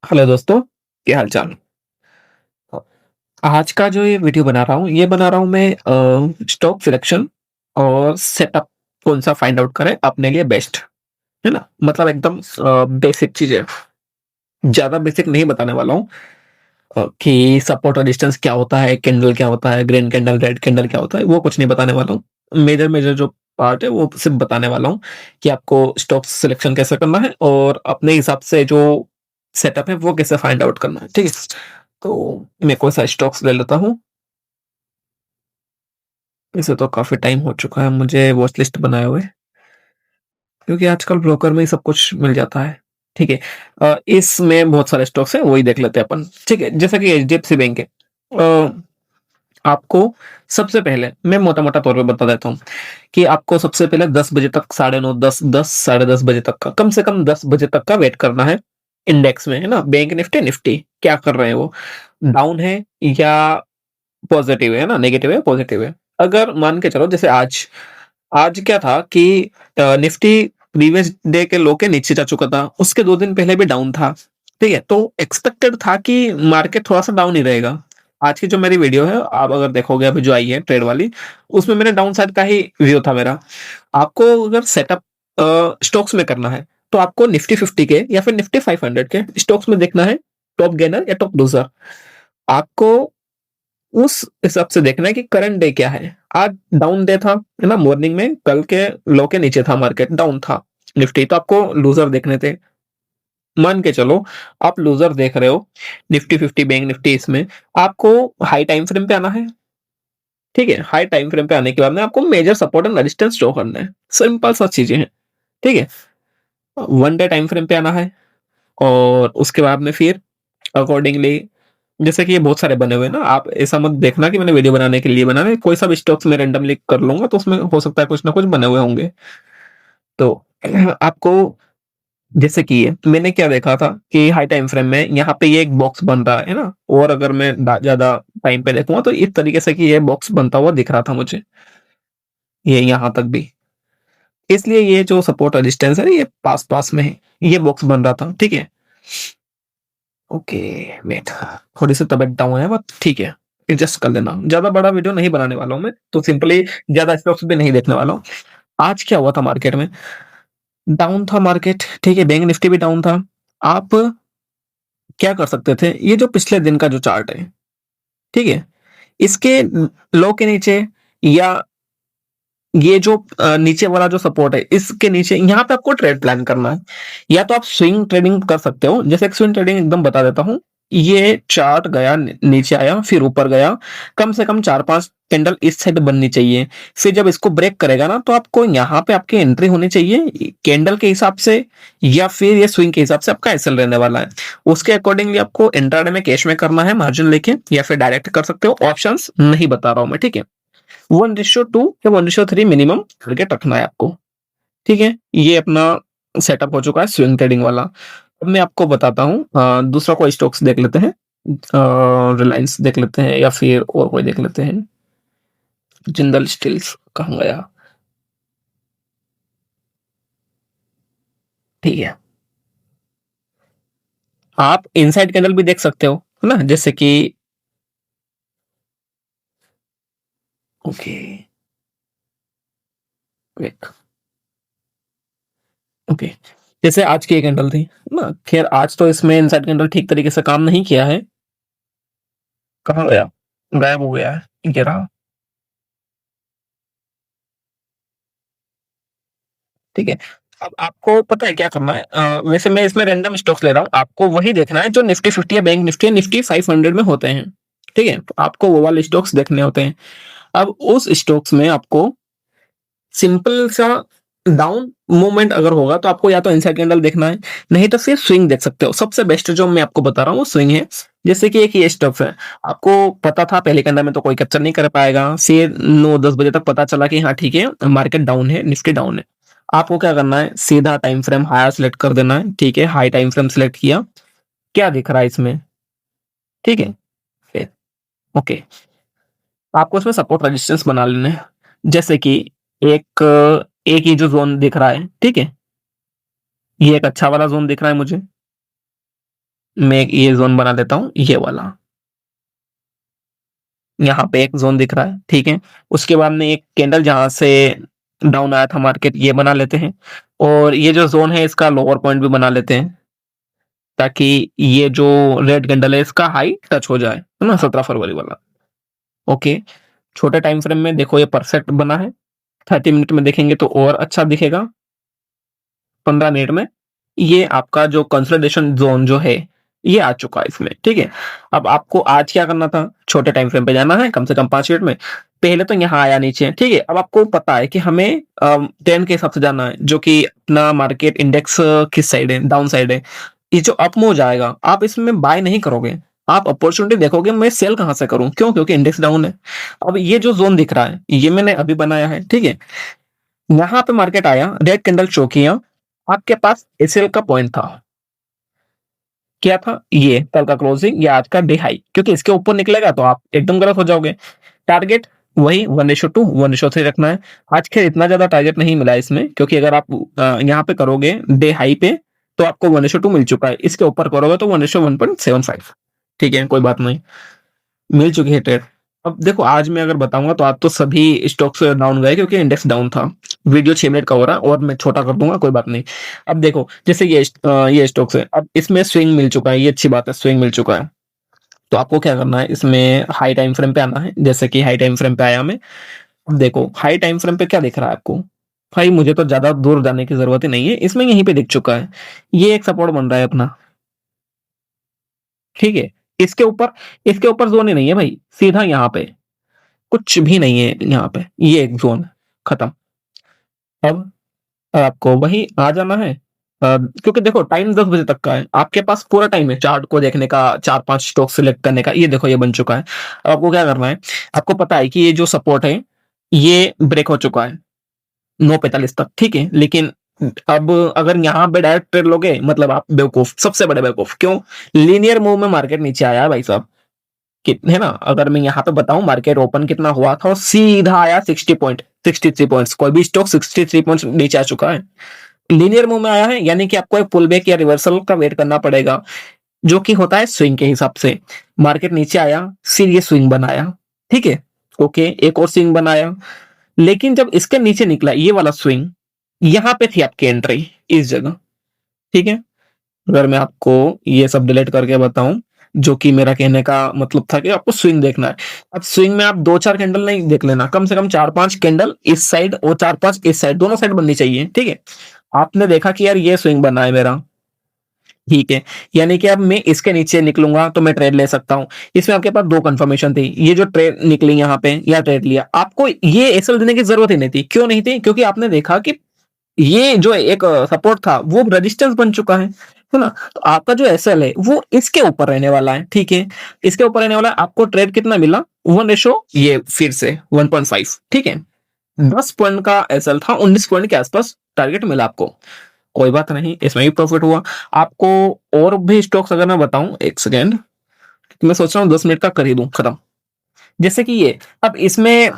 Hello दोस्तों, क्या हाल चाल? आज का जो ये वीडियो बना रहा हूँ, ये बना रहा हूँ मैं स्टॉक सिलेक्शन और सेटअप कौन-सा फाइंड आउट करें अपने लिए बेस्ट, है ना? मतलब एकदम बेसिक चीज़ें, ज़्यादा बेसिक नहीं बताने वाला हूँ कि सपोर्ट और रेजिस्टेंस क्या होता है, कैंडल क्या होता है, ग्रीन कैंडल, रेड कैंडल क्या होता है, वो कुछ नहीं बताने वाला हूँ। मेजर मेजर जो पार्ट है, वो सिर्फ़ बताने वाला हूँ कि आपको स्टॉक सिलेक्शन कैसे करना है और अपने हिसाब से जो सेटअप है, वो कैसे फाइंड आउट करना है, ठीक है? तो मैं कोई सा स्टॉक्स ले लेता हूँ। इसे तो काफ़ी टाइम हो चुका है मुझे वॉच लिस्ट बनाए हुए, क्योंकि आजकल ब्रोकर में ही सब कुछ मिल जाता है। ठीक है। इसमें बहुत सारे स्टॉक्स हैं, वही देख लेते हैं अपन। ठीक है, जैसा कि एचडीएफसी बैंक है। आपको सबसे पहले मैं मोटा-मोटा तौर पे बता देता हूँ कि आपको सबसे पहले 10 बजे तक, साढ़े 9, 10 साढ़े 10 बजे तक का, कम से कम 10 बजे तक का वेट करना है इंडेक्स में, है ना? बैंक निफ्टी, निफ्टी क्या कर रहे हैं वो? डाउन है या पॉजिटिव है ना? नेगेटिव है, पॉजिटिव है। अगर मान के चलो जैसे आज आज क्या था कि निफ्टी प्रीवियस डे के लो के नीचे जा चुका था। उसके 2 दिन पहले भी डाउन था। ठीक है? तो एक्सपेक्टेड था कि मार्केट थोड़ा-सा डाउन ही रहेगा। आज की जो मेरी वीडियो है, आप अगर देखोगे अभी जो आई है ट्रेड वाली, उसमें मैंने डाउन साइड का ही व्यू था मेरा। आपको अगर सेटअप स्टॉक्स में करना है, तो आपको निफ्टी 50 के या फिर निफ्टी 500 के स्टॉक्स में देखना है, टॉप गेनर या टॉप लूज़र। आपको उस हिसाब से देखना है कि करंट डे क्या है। आज डाउन डे था, है ना? मॉर्निंग में कल के लो के नीचे था मार्केट, डाउन था निफ्टी, तो आपको लूज़र देखने थे। मान के चलो आप लूज़र देख रहे हो, निफ्टी 50, बैंक निफ्टी, इसमें आपको हाई टाइम फ्रेम पे आना है, ठीक है? हाई टाइम फ्रेम पे आने के बाद में आपको major support and resistance show करना है। सिंपल सा चीज़ें हैं, ठीक है? 1 डे टाइम फ्रेम पे आना है और उसके बाद में फिर अकॉर्डिंगली, जैसे कि ये बहुत सारे बने हुए हैं ना, आप ऐसा मत देखना कि मैंने वीडियो बनाने के लिए बना है, कोई सा भी स्टॉक्स मैं रैंडमली कर लूँगा तो उसमें हो सकता है कुछ ना कुछ बने हुए होंगे। तो आपको, जैसे कि ये मैंने क्या देखा था कि हाई टाइम फ्रेम में यहाँ पे ये एक बॉक्स बन रहा है ना? और अगर मैं ज़्यादा टाइम पे देखूँगा तो इस तरीके से कि ये बॉक्स बनता हुआ दिख रहा था मुझे, ये यहाँ तक भी। इसलिए ये जो सपोर्ट रेजिस्टेंस है ये पास-पास में है, ये बॉक्स बन रहा था, ठीक है? ओके, वेट, थोड़ी सी तबीयत डाउन है बट ठीक है, एडजस्ट कर लेना। ज़्यादा बड़ा वीडियो नहीं बनाने वाला हूँ मैं, तो सिंपली ज़्यादा स्टॉक्स भी नहीं देखने वाला हूँ। आज क्या हुआ था मार्केट में? डाउन था मार्केट, ठीक है, बैंक निफ्टी भी डाउन था। आप क्या कर सकते थे, ये जो पिछले दिन का जो चार्ट है, ठीक है? इसके लो के नीचे या ये जो नीचे वाला जो सपोर्ट है, इसके नीचे यहाँ पे आपको ट्रेड प्लान करना है। या तो आप स्विंग ट्रेडिंग कर सकते हो, जैसे एक स्विंग ट्रेडिंग एकदम बता देता हूँ। ये चार्ट गया नीचे आया, फिर ऊपर गया, कम से कम 4-5 कैंडल इस साइड बननी चाहिए। फिर जब इसको ब्रेक करेगा ना, तो आपको यहाँ पे आपकी एंट्री होनी चाहिए कैंडल के हिसाब से, या फिर ये स्विंग के हिसाब से आपका एसएल रहने वाला है। उसके अकॉर्डिंगली आपको इंट्राडे में कैश में करना है मार्जिन लेके, या फिर डायरेक्ट कर सकते हो। ऑप्शंस नहीं बता रहा हूँ मैं, ठीक है? 1:2 या 1:3 मिनिमम टारगेट रखना है आपको, ठीक है? ये अपना सेटअप हो चुका है स्विंग ट्रेडिंग वाला। अब मैं आपको बताता हूँ, दूसरा कोई स्टॉक्स देख लेते हैं। रिलायंस देख लेते हैं या फिर और कोई देख लेते हैं। जिंदल स्टील्स कहाँ गया? ठीक है। आप इनसाइड कैंडल भी देख सकते हो, है ना? जैसे कि ओके, वेट, ओके, जैसे आज की ये कैंडल थी ना, खैर आज तो इसमें इनसाइड कैंडल ठीक तरीके से काम नहीं किया है। कहाँ गया? गायब हो गया है, ये रहा। ठीक है। अब आपको पता है क्या करना है? वैसे मैं इसमें रैंडम स्टॉक्स ले रहा हूँ, आपको वही देखना है जो निफ्टी 50 या बैंक निफ्टी या निफ्टी 500 में होते हैं, ठीक है? तो आपको वो वाले स्टॉक्स देखने होते हैं। अब उस स्टॉक्स में आपको सिंपल सा डाउन मूवमेंट अगर होगा तो आपको या तो इनसाइड कैंडल देखना है, नहीं तो फिर स्विंग देख सकते हो। सबसे बेस्ट जो मैं आपको बता रहा हूँ वो स्विंग है। जैसे कि एक ये स्टॉक है, आपको पता था पहले कैंडल में तो कोई कैप्चर नहीं कर पाएगा, फिर 9-10 बजे तक पता चला कि हाँ ठीक है, मार्केट डाउन है, निफ्टी डाउन है। आपको क्या करना है, सीधा टाइम फ्रेम हायर सेलेक्ट कर देना है, ठीक है? हाई टाइम फ्रेम सेलेक्ट किया, क्या दिख रहा है इसमें? ठीक है, फिर ओके, आपको इसमें सपोर्ट रेजिस्टेंस बना लेना है। जैसे कि एक एक ये जो जोन दिख रहा है, ठीक है? ये एक अच्छा वाला जोन दिख रहा है मुझे, मैं ये ज़ोन बना लेता हूँ, ये वाला। यहाँ पे एक ज़ोन दिख रहा है, ठीक है? उसके बाद में एक कैंडल जहाँ से डाउन आया था मार्केट, ये बना लेते हैं और ये जो ज़ोन है इसका लोअर पॉइंट भी बना लेते हैं, ताकि ये जो रेड कैंडल है इसका हाई टच हो जाए, है ना? 17 फरवरी वाला। ओके, छोटे टाइम फ्रेम में देखो ये परफेक्ट बना है, 30 मिनट में देखेंगे तो और अच्छा दिखेगा, 15 मिनट में ये आपका जो कंसोलिडेशन ज़ोन जो है, ये आ चुका है इसमें, ठीक है? अब आपको आज क्या करना था, छोटे टाइम फ्रेम पे जाना है कम से कम 5 मिनट में। पहले तो यहाँ आया नीचे, ठीक है? अब आपको पता है कि हमें ट्रेंड के हिसाब से जाना है, जो कि अपना मार्केट इंडेक्स किस साइड है, डाउन साइड है। ये जो अप मूव जाएगा, आप इसमें बाय नहीं करोगे, आप अपॉर्चुनिटी देखोगे मैं सेल कहाँ से करूँ? क्यों? क्योंकि इंडेक्स डाउन है। अब ये जो ज़ोन दिख रहा है, ये मैंने अभी बनाया है, ठीक है? यहाँ पे मार्केट आया, रेड कैंडल शो किया, आपके पास एसएल का पॉइंट था। क्या था? ये कल का क्लोजिंग या आज का डे हाई, क्योंकि इसके ऊपर निकलेगा तो आप एकदम गलत हो जाओगे। टारगेट वही 1:2 1:3 रखना है। आज खैर इतना ज्यादा टारगेट नहीं मिला इसमें, क्योंकि अगर आप यहाँ पे करोगे डे हाई पे तो आपको 1:2 मिल चुका है, इसके ऊपर करोगे तो 1:1.75। ठीक है, कोई बात नहीं, मिल चुकी है ट्रेड। अब देखो आज मैं अगर बताऊंगा तो आज तो सभी स्टॉक्स डाउन गए क्योंकि इंडेक्स डाउन था। वीडियो 6 मिनट का हो रहा है और मैं छोटा कर दूंगा, कोई बात नहीं। अब देखो जैसे ये स्टॉक्स है, अब इसमें स्विंग मिल चुका है, ये अच्छी बात है, स्विंग मिल चुका है। तो आपको क्या करना है, इसमें हाई टाइम फ्रेम पे आना है, जैसे कि हाई टाइम फ्रेम पे आया मैं। अब देखो हाई टाइम फ्रेम पे क्या दिख रहा है आपको? भाई मुझे तो ज्यादा दूर जाने की जरूरत ही नहीं है, इसमें यहीं पे दिख चुका है। ये एक सपोर्ट बन रहा है अपना, ठीक है? इसके ऊपर इसके ऊपर जोन ही नहीं है भाई, सीधा यहाँ पे कुछ भी नहीं है, यहाँ पे ये एक जोन खत्म। अब आपको वही आ जाना है, क्योंकि देखो टाइम 10 बजे तक का है, आपके पास पूरा टाइम है चार्ट को देखने का, 4-5 स्टॉक सिलेक्ट करने का। ये देखो ये बन चुका है। अब आपको क्या करना है, आपको पता है कि ये जो सपोर्ट है ये ब्रेक हो चुका है 9:45 तक, ठीक है? लेकिन अब अगर यहाँ पे डायरेक्ट ट्रेड लोगे मतलब आप बेवकूफ, सबसे बड़े बेवकूफ। क्यों? लीनियर मूव में मार्केट नीचे आया है भाई साहब, कितने ना, अगर मैं यहाँ पे बताऊं मार्केट ओपन कितना हुआ था और सीधा आया 60 पॉइंट, 63 पॉइंट्स, कोई भी स्टॉक 63 पॉइंट्स नीचे आ चुका है। लीनियर मूव में आया है, यानी कि आपको एक पुल बैक या रिवर्सल का वेट करना पड़ेगा, जो कि होता है स्विंग के हिसाब से। मार्केट नीचे आया, फिर ये स्विंग बनाया, ठीक है? ओके, एक और स्विंग बनाया, लेकिन जब इसके नीचे निकला ये वाला स्विंग, यहां पे थी आपकी एंट्री, इस जगह, ठीक है? अगर मैं आपको ये सब डिलीट करके बताऊं, जो कि मेरा कहने का मतलब था कि आपको स्विंग देखना है। अब स्विंग में आप 2-4 कैंडल नहीं देख लेना, कम से कम 4-5 कैंडल इस साइड और 4-5 इस साइड, दोनों साइड बननी चाहिए, ठीक है? आपने देखा कि यार ये स्विंग बना है मेरा, ठीक है, यानी कि अब मैं इसके नीचे निकलूंगा तो मैं ट्रेड ले सकता हूं। इसमें आपके पास दो कंफर्मेशन थी, ये जो ट्रेड निकली यहाँ पे या ट्रेड लिया, आपको ये एसएल देने की जरूरत ही नहीं थी। क्यों नहीं थी? क्योंकि आपने देखा कि ये जो एक सपोर्ट था वो रेजिस्टेंस बन चुका है ना? तो आपका जो एसएल है वो इसके ऊपर रहने वाला है, ठीक है? इसके ऊपर रहने वाला है। आपको ट्रेड कितना मिला? 1 रेशो, ये फिर से 1.5, ठीक है? 10 पॉइंट का एसएल था, 19 पॉइंट के आसपास टारगेट मिला आपको, कोई बात नहीं, इसमें भी प्रॉफिट हुआ आपको। और भी स्टॉक्स अगर मैं बताऊं, एक सेकेंड, मैं सोच रहा हूँ 10 मिनट का कर ही दूं खत्म। जैसे कि ये, अब इसमें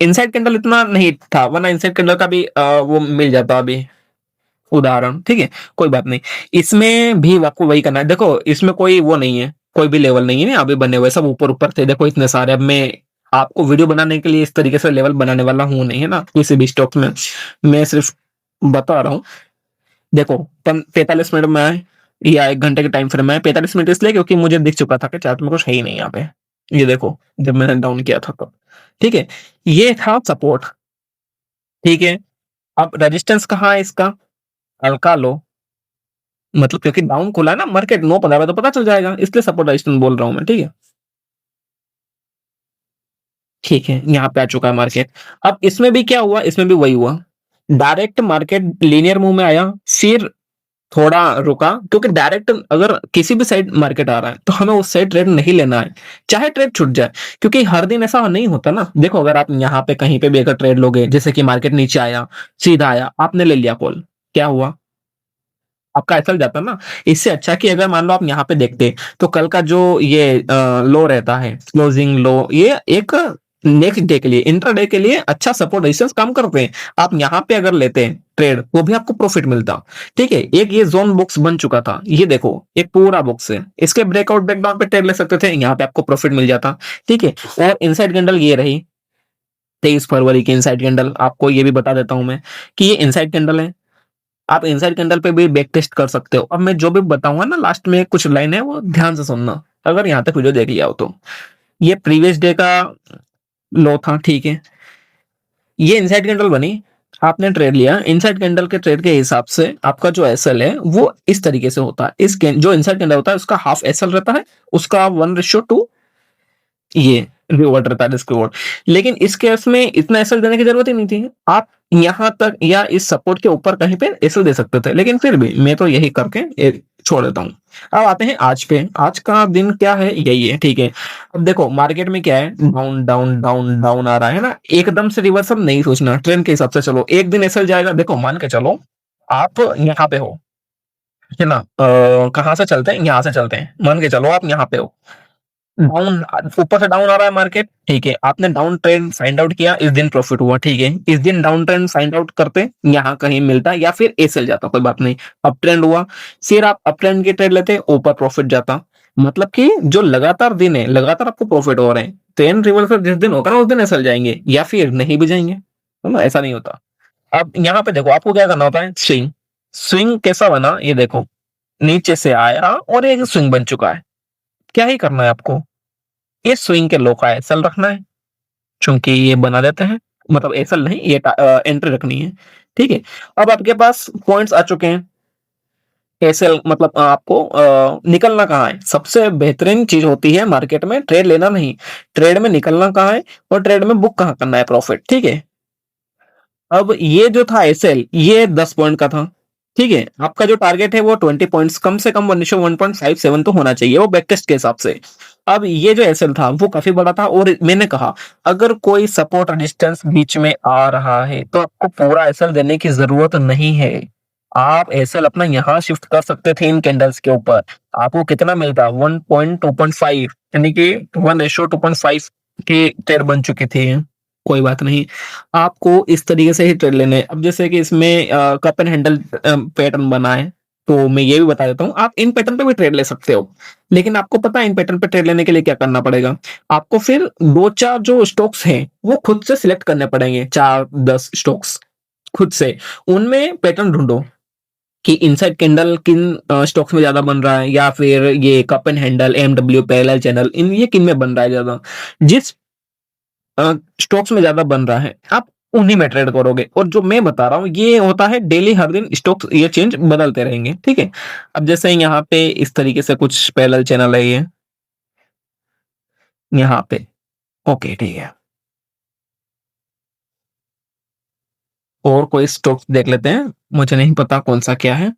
इनसाइड कैंडल इतना नहीं था, वरना इनसाइड कैंडल का भी वो मिल जाता अभी उदाहरण, ठीक है? कोई बात नहीं, इसमें भी आपको वही करना है। देखो इसमें कोई वो नहीं है, कोई भी लेवल नहीं है अभी बने हुए, सब ऊपर ऊपर थे, देखो इतने सारे। अब मैं आपको वीडियो बनाने के लिए इस तरीके से लेवल बनाने वाला हूं नहीं, है ना, किसी भी स्टॉक में। मैं सिर्फ बता रहा हूँ। देखो 45 मिनट में है या 1 घंटे के टाइम फ्रेम में है। 45 मिनट इसलिए क्योंकि मुझे दिख चुका था कि चार्ट में कुछ है ही नहीं यहाँ पे। ये देखो जब मैंने डाउन किया था तब, ठीक है? ये था सपोर्ट, ठीक है? अब रेजिस्टेंस कहाँ है इसका? हल्का लो, मतलब क्योंकि डाउन खुला है ना मार्केट 9:15 तो पता चल जाएगा, इसलिए सपोर्ट रेजिस्टेंस बोल रहा हूँ मैं, ठीक है? ठीक है, यहाँ पे आ चुका है मार्केट। अब इसमें भी क्या हुआ, इसमें भी वही हुआ, डायरेक्ट मार्केट लीनियर मूव में आया, फिर थोड़ा रुका, क्योंकि डायरेक्ट अगर किसी भी साइड मार्केट आ रहा है तो हमें उस साइड ट्रेड नहीं लेना है, चाहे ट्रेड छूट जाए, क्योंकि हर दिन ऐसा नहीं होता ना। देखो अगर आप यहाँ पे कहीं पे भी अगर ट्रेड लोगे, जैसे कि मार्केट नीचे आया, सीधा आया, आपने ले लिया कॉल, क्या हुआ? आपका ऐसा जाता ना। इससे अच्छा कि अगर मान लो आप यहाँ पे देखते तो कल का जो ये लो रहता है, क्लोजिंग लो, ये एक नेक्स्ट डे के लिए, इंट्राडे के लिए अच्छा सपोर्ट रेजिस्टेंस काम करते हैं। आप यहाँ पे अगर लेते हैं ट्रेड तो भी आपको प्रॉफिट मिलता। ठीक है, एक ये जोन बॉक्स बन चुका था, ये देखो एक पूरा बॉक्स है, इसके ब्रेकआउट ब्रेकडाउन पे ट्रेड ले सकते थे, यहाँ पे आपको प्रॉफिट मिल जाता। ठीक है, और इनसाइड कैंडल ये रही 23 फरवरी की इनसाइड कैंडल। आपको ये भी बता देता हूं मैं कि ये इनसाइड कैंडल है, आप इनसाइड कैंडल पे भी बैक टेस्ट कर सकते हो। अब मैं जो भी बताऊंगा ना लास्ट में कुछ लाइन है वो ध्यान से सुनना, अगर यहाँ तक वीडियो देख लिया हो तो। ये प्रीवियस डे का लो था, ठीक है, ये इनसाइड कैंडल बनी, आपने ट्रेड लिया, इनसाइड कैंडल के ट्रेड के हिसाब से आपका जो एसएल है वो इस तरीके से होता है। जो इनसाइड कैंडल होता है उसका हाफ एसएल रहता है, उसका 1:2 ये रिवॉर्ड रहता है, रिस्क रिवॉर्ड। लेकिन इस केस में इतना एसएल देने की जरूरत ही नहीं थी, आप यहां तक या इस सपोर्ट के ऊपर कहीं पे एसएल दे सकते थे, लेकिन फिर भी मैं तो यही करके छोड़ देता हूं। अब आते हैं आज पे, आज का दिन क्या है, यही है। ठीक है, अब देखो मार्केट में क्या है, डाउन डाउन डाउन डाउन आ रहा है ना, एकदम से रिवर्सल नहीं सोचना, ट्रेंड के हिसाब से चलो, एक दिन एसएल जाएगा। देखो मान के चलो आप यहाँ पे हो, है ना, कहाँ से चलते हैं, यहाँ से चलते हैं, मान के चलो आप यहाँ पे हो, डाउन, ऊपर से डाउन आ रहा है मार्केट। ठीक है, आपने डाउन ट्रेंड फाइंड आउट किया, इस दिन प्रॉफिट हुआ। ठीक है, इस दिन डाउन ट्रेंड फाइंड आउट करते, यहाँ कहीं मिलता या फिर एसएल जाता, कोई बात नहीं। अप ट्रेंड हुआ, फिर आप अप ट्रेंड की ट्रेड लेते, ऊपर प्रॉफिट जाता। मतलब कि जो लगातार दिन है, लगातार आपको प्रॉफिट हो रहे हैं, ट्रेंड रिवर्सल जिस दिन होगा ना उस दिन एसएल जाएंगे या फिर नहीं भी जाएंगे, है ना, ऐसा नहीं होता। अब यहाँ पे देखो आपको क्या करना होता है, स्विंग। स्विंग कैसा बना ये देखो, नीचे से आया और एक स्विंग बन चुका है, क्या ही करना है आपको, ये स्विंग के लो का एसएल रखना है, चूंकि ये बना देते हैं, मतलब एसएल नहीं, ये एंट्री रखनी है। ठीक है, अब आपके पास पॉइंट्स आ चुके हैं, एसएल मतलब आपको निकलना कहाँ है, सबसे बेहतरीन चीज होती है मार्केट में ट्रेड लेना नहीं, ट्रेड में निकलना कहाँ है और ट्रेड में बुक कहाँ करना है प्रॉफिट। ठीक है, अब ये जो था एसएल ये 10 पॉइंट का था। ठीक है, आपका जो टारगेट है वो 20 पॉइंट्स, कम से कम 1:1.57 तो होना चाहिए वो बैक टेस्ट के हिसाब से। अब ये जो एसएल था वो काफी बड़ा था, और मैंने कहा अगर कोई सपोर्ट रेजिस्टेंस बीच में आ रहा है तो आपको पूरा एसएल देने की जरूरत नहीं है, आप एसएल अपना यहाँ शिफ्ट कर सकते थे इन कैंडल्स के ऊपर। आपको कितना मिलता, 1.2.5, यानी कि 1:2.5 की ट्रेड बन चुकी थी। कोई बात नहीं, आपको इस तरीके से ही ट्रेड लेने हैं। अब जैसे कि इसमें कप एंड हैंडल पैटर्न बना है, तो मैं ये भी बता देता हूँ, आप इन पैटर्न पे भी ट्रेड ले सकते हो। लेकिन आपको पता है इन पैटर्न पे ट्रेड लेने के लिए क्या करना पड़ेगा, आपको फिर 2-4 जो स्टॉक्स हैं वो खुद से सिलेक्ट करने पड़ेंगे, 4-10 स्टॉक्स खुद से, उनमें पैटर्न ढूंढो कि इनसाइड कैंडल किन स्टॉक्स में ज्यादा बन रहा है, या फिर ये cup and handle, M W, parallel channel, इन ये किन में बन रहा है ज्यादा। जिस स्टॉक्स में ज्यादा बन रहा है आप उन्हीं में ट्रेड करोगे, और जो मैं बता रहा हूँ ये होता है डेली, हर दिन स्टॉक्स ये चेंज बदलते रहेंगे। ठीक है, अब जैसे यहाँ पे इस तरीके से कुछ पैरेलल चैनल है ये यहाँ पे, ओके ठीक है, और कोई स्टॉक्स देख लेते हैं, मुझे नहीं पता कौन सा क्या है।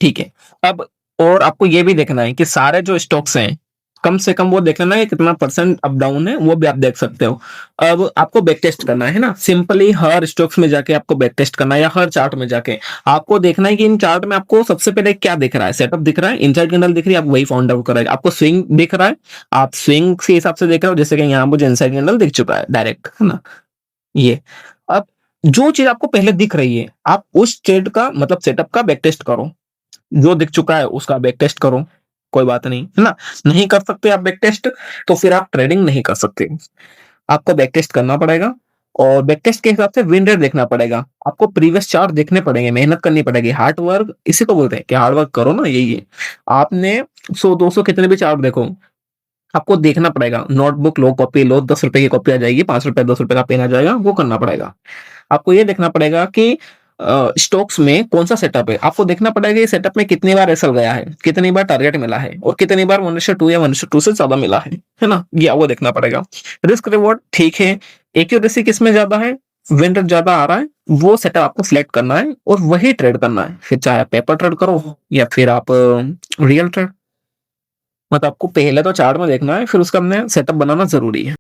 ठीक है, अब और आपको ये भी देखना है कि सारे जो स्टॉक्स हैं कम से कम वो देख लेना है कितना परसेंट अप डाउन है, वो भी आप देख सकते हो। अब आपको बैक टेस्ट करना है ना, सिंपली हर स्टॉक्स में जाके आपको बैक टेस्ट करना है, या हर चार्ट में जाके आपको देखना है कि इन चार्ट में आपको सबसे पहले क्या दिख रहा है, सेटअप दिख रहा है, इनसाइड कैंडल दिख रही है, आप वही फाउंड आउट करेगा। आपको स्विंग दिख रहा है, आप स्विंग के हिसाब से देख रहे हो, जैसे कि यहाँ मुझे इनसाइड कैंडल दिख चुका है डायरेक्ट, है ना, ये। अब जो चीज आपको पहले दिख रही है आप उस ट्रेड का मतलब सेटअप का बैक टेस्ट करो, जो दिख चुका है उसका बैक टेस्ट करो, कोई बात नहीं, है ना। नहीं कर सकते आप बैक टेस्ट तो फिर आप ट्रेडिंग नहीं कर सकते, आपको बैक टेस्ट करना पड़ेगा, और बैक टेस्ट के हिसाब से विन रेट देखना पड़ेगा, आपको प्रीवियस चार्ट देखने पड़ेंगे, मेहनत करनी पड़ेगी, हार्ड वर्क इसी को बोलते हैं कि हार्ड वर्क करो ना, यही है। आपने 100-200 कितने भी चार्ट देखो, आपको देखना पड़ेगा, नोटबुक लो, कॉपी लो, 10 रुपए की कॉपी आ जाएगी, 5 रुपए 10 रुपए का पेन आ जाएगा, वो करना पड़ेगा। आपको ये देखना पड़ेगा कि स्टॉक्स में कौन सा सेटअप है, आपको देखना पड़ेगा ये सेटअप में कितनी बार एसएल गया है, कितनी बार टारगेट मिला है, और कितनी बार 1:2 या 1:2 से ज्यादा मिला है ना, ये वो देखना पड़ेगा। रिस्क रिवॉर्ड ठीक है, एक्यूरेसी किसमें ज्यादा है, विन रेट ज्यादा आ रहा है, वो सेटअप आपको सिलेक्ट करना है और वही ट्रेड करना है, फिर चाहे आप पेपर ट्रेड करो या फिर आप रियल ट्रेड, मतलब आपको पहले तो चार्ट में देखना है, फिर उसका हमने सेटअप बनाना जरूरी है।